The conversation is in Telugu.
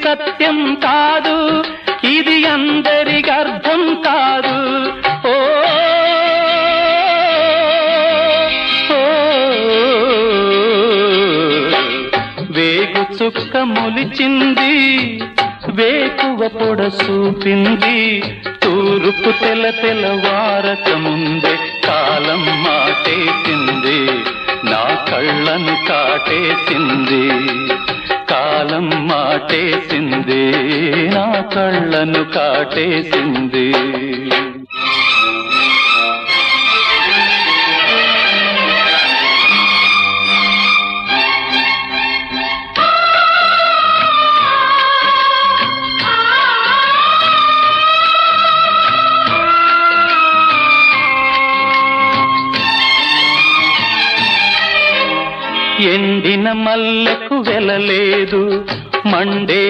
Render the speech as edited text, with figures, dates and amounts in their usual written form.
సత్యం కాదు, ఇది అందరికి అర్థం కాదు. ఓ వేగు చుక్క మొలిచింది, వేకువ పొడ చూపింది, తూర్పు తెల్లవారక ముందే కాలం మాటేసింది, నా కళ్ళను కాటేసింది. కాలం మాటేసింది, నా కళ్ళను కాటేసింది. ఎండిన మల్లెకు వెలలేదు, మండే